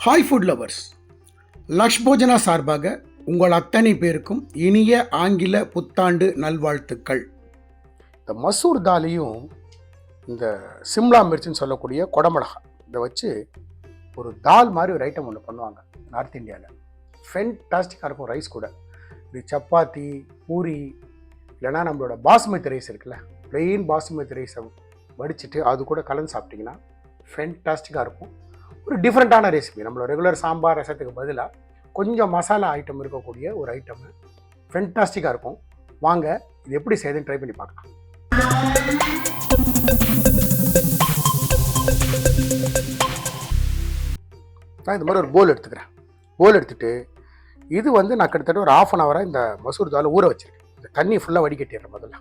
Hi food lovers, Laksh போஜனா சார்பாக உங்கள் அத்தனை பேருக்கும் இனிய ஆங்கில புத்தாண்டு நல்வாழ்த்துக்கள். இந்த மசூர் தாலையும் இந்த சிம்லா மிர்ச்சின்னு சொல்லக்கூடிய கொடமிளகா இதை வச்சு ஒரு தால் மாதிரி ஒரு ஐட்டம் ஒன்று பண்ணுவாங்க நார்த் இந்தியாவில். ஃபென்டாஸ்டிக்காக இருக்கும். ரைஸ் கூட இது சப்பாத்தி, பூரி, இல்லைனா நம்மளோட பாசுமதி ரைஸ் இருக்குல்ல, ப்ளெயின் பாசுமதி ரைஸை வடிச்சிட்டு அது கூட கலந்து சாப்பிட்டிங்கன்னா ஃபென்டாஸ்டிக்காக இருக்கும். ஒரு டிஃப்ரெண்ட்டான ரெசிபி. நம்மளோட ரெகுலர் சாம்பார் ரசத்துக்கு பதிலாக கொஞ்சம் மசாலா ஐட்டம் இருக்கக்கூடிய ஒரு ஐட்டம் ஃபென்டாஸ்டிக்காக இருக்கும். வாங்க இது எப்படி செய்யுதுன்னு ட்ரை பண்ணி பார்க்கலாம். நான் இது மாதிரி ஒரு போல் எடுத்துக்கிறேன். போல் எடுத்துகிட்டு இது நான் கிட்டத்தட்ட ஒரு 1/2 hour இந்த மசூர் தால் ஊற வச்சுருக்கேன். இந்த தண்ணி ஃபுல்லாக வடிகட்டிடுறேன் முதல்ல.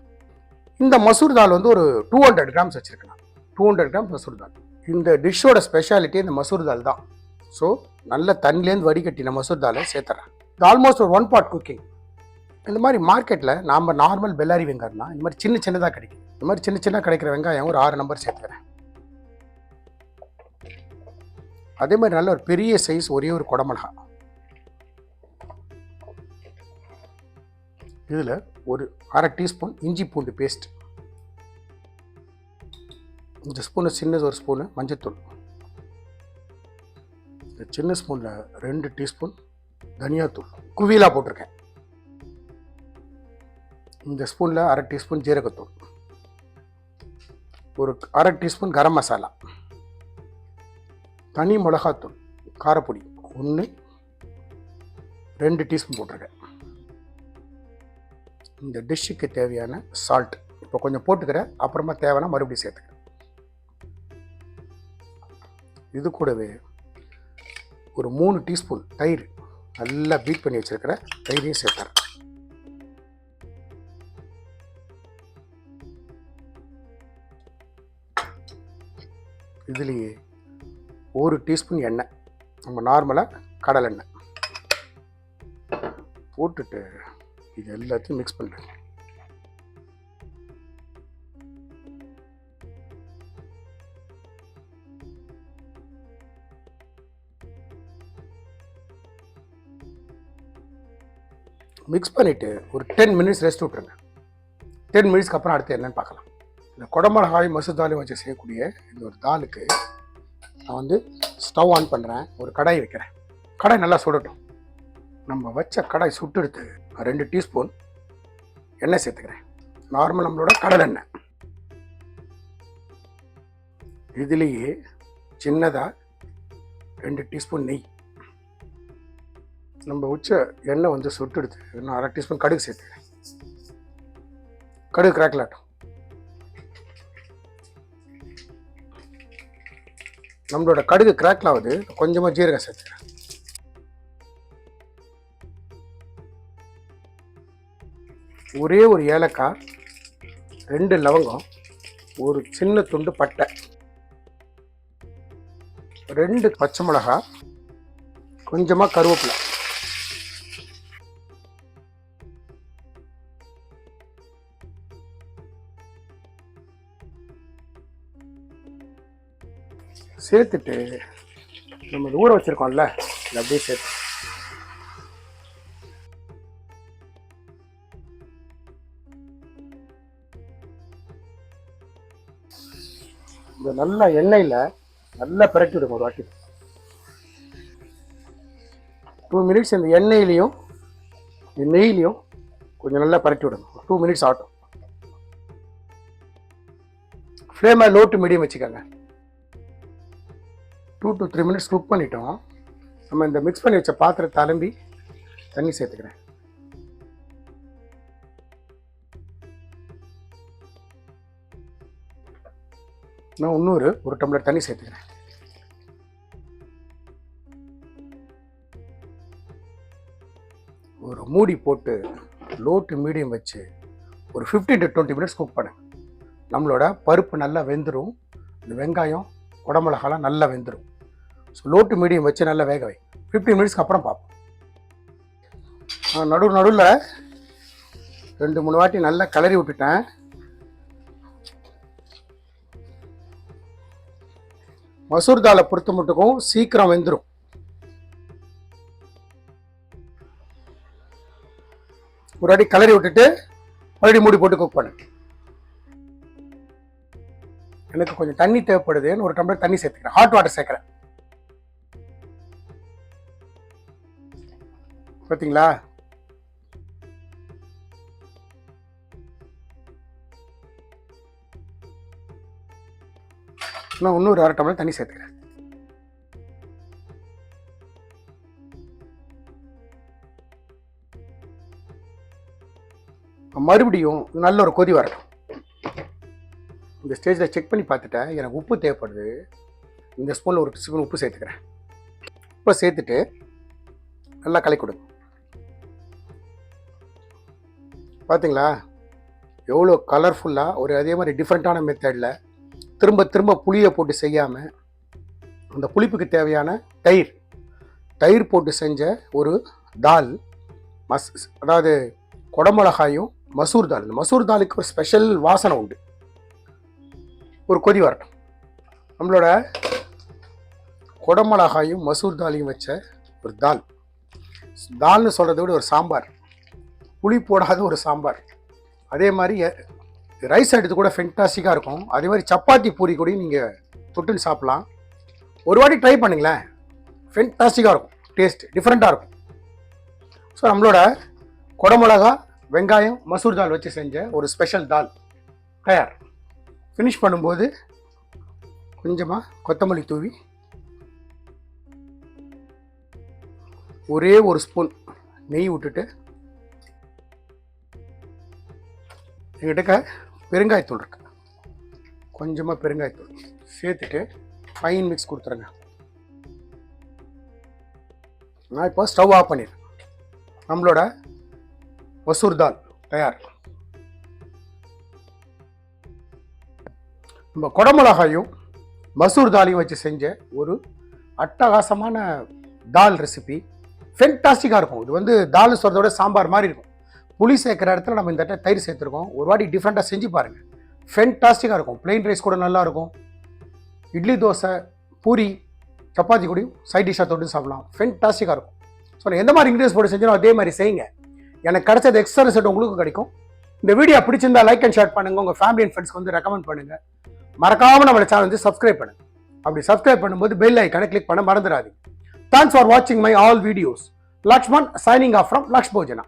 இந்த மசூர் தால் ஒரு 200 grams வச்சுருக்கேன். 200 grams மசூர் தால். இந்த டிஷ்ஷோட ஸ்பெஷாலிட்டி இந்த மசூர் தால் தான். ஸோ நல்ல தண்ணிலேருந்து வடிகட்டின மசூர் தாலை சேர்த்துறேன். இது ஆல்மோஸ்ட் ஒரு 1 pot குக்கிங். இந்த மாதிரி மார்க்கெட்டில் நாம் நார்மல் பெல்லாரி வெங்காயம்னா இந்த மாதிரி சின்னதாக கிடைக்கும். இந்த மாதிரி சின்ன கிடைக்கிற வெங்காயம் ஒரு 6 நம்பர் சேர்த்துக்கிறேன். அதே மாதிரி நல்ல ஒரு பெரிய சைஸ் ஒரே ஒரு கொடமிளகா. இதில் ஒரு 1/2 teaspoon இஞ்சி பூண்டு பேஸ்ட். இந்த ஸ்பூனு சின்னது ஒரு ஸ்பூனு மஞ்சத்தூள். இந்த சின்ன ஸ்பூனில் 2 teaspoon தனியாத்தூள் குவியலாக போட்டிருக்கேன். இந்த ஸ்பூனில் 1/2 teaspoon ஜீரகத்தூள், ஒரு 1/2 teaspoon கரம் மசாலா, தனி மிளகாத்தூள், காரப்பொடி 2 teaspoon போட்டிருக்கேன். இந்த டிஷ்ஷுக்கு தேவையான சால்ட் இப்போ கொஞ்சம் போட்டுக்கிறேன், அப்புறமா தேவைன்னா மறுபடியும் சேர்த்துக்கிறேன். இது கூடவே ஒரு 3 teaspoon தயிர், நல்லா பீட் பண்ணி வச்சிருக்கிற தயிரையும் சேர்த்துறேன். இதுலேயே 1 teaspoon எண்ணெய், நம்ம நார்மலாக கடலெண்ணெய் போட்டுட்டு இது எல்லாத்தையும் மிக்ஸ் பண்ணுறேன். மிக்ஸ் பண்ணிவிட்டு ஒரு 10 minutes ரெஸ்ட் விட்டுருங்க. 10 minutesக்கு அப்புறம் அடுத்து என்னன்னு பார்க்கலாம். இந்த கொடமிளகாய் மசூர் தாலையும் வச்சு செய்யக்கூடிய இந்த ஒரு தாலுக்கு நான் ஸ்டவ் ஆன் பண்ணுறேன். ஒரு கடாய் வைக்கிறேன். கடாய் நல்லா சுடட்டும். நம்ம வச்ச கடாய் சுட்டு எடுத்து 2 teaspoon எண்ணெய் சேர்த்துக்கிறேன். நார்மல் நம்மளோட கடல் எண்ணெய். இதுலேயே சின்னதாக 2 teaspoon நெய். நம்ம வச்ச எண்ணெய் சுட்டு எடுத்து இன்னும் 1/2 teaspoon கடுகு சேர்த்துக்கிறேன். கடுகு கிராக்கலாட்டும். நம்மளோட கடுகு கிராக்லாவது கொஞ்சமாக ஜீரகம் சேர்த்துக்கிறேன். ஒரே ஒரு ஏலக்காய், 2 லவங்கம், ஒரு சின்ன துண்டு பட்டை, 2 பச்சை மிளகாய், கொஞ்சமாக கருவேப்பிலை, சேர்த்துட்டு நம்ம ஊற வச்சிருக்கோம்ல இதை அப்படியே சேர்த்து இந்த நல்லா எண்ணெயில் நல்லா பிரட்டி விடுங்க. ஒரு வாட்டி 2 minutes இந்த எண்ணெயிலையும் நெய்லையும் கொஞ்சம் நல்லா பரட்டி விடுங்க. 2 minutes ஆகட்டும். ஃப்ளேமை லோ டு மீடியம் வச்சுக்கோங்க. 2 to 3 minutes குக் பண்ணிட்டோம். நம்ம இந்த மிக்ஸ் பண்ணி வச்ச பாத்திரத்தை அலம்பி தண்ணி சேர்த்துக்கிறேன். நான் இன்னொரு 1 tumbler தண்ணி சேர்த்துக்கிறேன். ஒரு மூடி போட்டு லோ டு மீடியம் வச்சு ஒரு 15 to 20 minutes குக் பண்ணு. நம்மளோட பருப்பு நல்லா வெந்துடும். இந்த வெங்காயம் குடமிளகாலாம் நல்லா வெந்துடும். ஸோ லோ டு மீடியம் வச்சு நல்லா வேக வை. 15 minutesக்கு அப்புறம் பார்ப்போம். நடுவில் 2-3 வாட்டி நல்லா கிளறி விட்டுட்டேன். மசூர் தாலை பொறுத்த மட்டுக்கும் சீக்கிரம் வெந்துடும். ஒரு அடி கலரி விட்டுட்டு மறுபடியும் மூடி போட்டு குக் பண்ணு. எனக்கு கொஞ்சம் தண்ணி தேவைப்படுதுன்னு ஒரு டம்ளர் தண்ணி சேர்த்துக்கிறேன். ஹாட் வாட்டர் சேர்க்குறேன். பார்த்தீங்களா? நான் இன்னொரு அரை டம்ளர் தண்ணி சேர்த்துக்கிறேன். மறுபடியும் நல்ல ஒரு கொதி வரட்டும். இந்த ஸ்டேஜில் செக் பண்ணி பார்த்துட்டேன், எனக்கு உப்பு தேவைப்படுது. இந்த ஸ்பூனில் ஒரு ஸ்பூன் உப்பு சேர்த்துக்கிறேன். உப்பை சேர்த்துட்டு நல்லா கலக்கி கொடுங்க. பார்த்தீங்களா எவ்வளோ கலர்ஃபுல்லாக ஒரு அதே மாதிரி டிஃப்ரெண்ட்டான மெத்தடில் திரும்ப திரும்ப புளியை போட்டு செய்யாமல் அந்த புளிப்புக்கு தேவையான தயிர் போட்டு செஞ்ச ஒரு தால் அதாவது குடமிளகாயும் மசூர் தால். இந்த மசூர் தாலுக்கு ஒரு ஸ்பெஷல் வாசனை உண்டு. ஒரு கொதி வரட்டும். நம்மளோட குடமிளகாயும் மசூர் தாலையும் வச்ச ஒரு தால்னு சொல்கிறத விட ஒரு சாம்பார், புளி போடாத ஒரு சாம்பார். அதே மாதிரி ரைஸ் எடுத்து கூட ஃபென்டாஸ்டிக்காக இருக்கும். அதே மாதிரி சப்பாத்தி பூரி கூட நீங்கள் தொட்டுன்னு சாப்பிட்லாம். ஒரு வாட்டி ட்ரை பண்ணுங்களேன், ஃபென்டாஸ்டிக்காக இருக்கும். டேஸ்ட் டிஃப்ரெண்ட்டாக இருக்கும். ஸோ நம்மளோட குடமிளகா வெங்காயம் மசூர் தால் வச்சு செஞ்ச ஒரு ஸ்பெஷல் தால் தயார். ஃபினிஷ் பண்ணும்போது கொஞ்சமாக கொத்தமல்லி தூவி ஒரே ஒரு ஸ்பூன் நெய் விட்டுட்டு எங்கிட்ட பெருங்காயத்தூள் இருக்கு, கொஞ்சமாக பெருங்காயத்தூள் சேர்த்துட்டு ஃபைன் மிக்ஸ் கொடுத்துருங்க. நான் இப்போ ஸ்டவ் ஆஃப் பண்ணிடுறேன். நம்மளோட மசூர் தால் தயார். நம்ம குடமிளகாயும் மசூர் தாலையும் வச்சு செஞ்ச ஒரு அட்டகாசமான தால் ரெசிபி ஃபென்டாஸ்டிக்காக இருக்கும். இது வந்து தால் சொல்கிறத விட சாம்பார் மாதிரி இருக்கும். புளி சேர்க்குற இடத்துல நம்ம இந்த தயிர் சேர்த்துருக்கோம். ஒரு வாட்டி டிஃப்ரெண்ட்டாக செஞ்சு பாருங்கள், ஃபென்டாஸ்டிக்காக இருக்கும். பிளெயின் ரைஸ் கூட நல்லாயிருக்கும். இட்லி தோசை பூரி சப்பாத்தி கூடயும் சைட் டிஷ்ஷாக தொட்டு சாப்பிடலாம். ஃபென்டாஸ்டிக்காக இருக்கும். ஸோ நான் எந்த மாதிரி இன்க்ரீடியன்ஸ் போட்டு செஞ்சோம் அதே மாதிரி செய்யுங்க. எனக்கு கிடைச்சது எக்ஸ்ட்ரா ரிசல்ட் உங்களுக்கு கிடைக்கும். இந்த வீடியோ பிடிச்சிருந்தா லைக் அண்ட் ஷேர் பண்ணுங்கள். உங்கள் ஃபேமிலி அண்ட் ஃப்ரெண்ட்ஸ்க்கு வந்து ரெக்கமெண்ட் பண்ணுங்கள். மறக்காமல் நம்ம சேனல் வந்து சப்ஸ்கிரைப் பண்ணுங்கள். அப்படி சப்ஸ்கிரைப் பண்ணும்போது பெல் ஐக்கானை கிளிக் பண்ண மறந்துடாதீங்க. தேங்க்ஸ் ஃபார் வாட்சிங் my all videos. Lakshman signing off from Laksh Bhojana.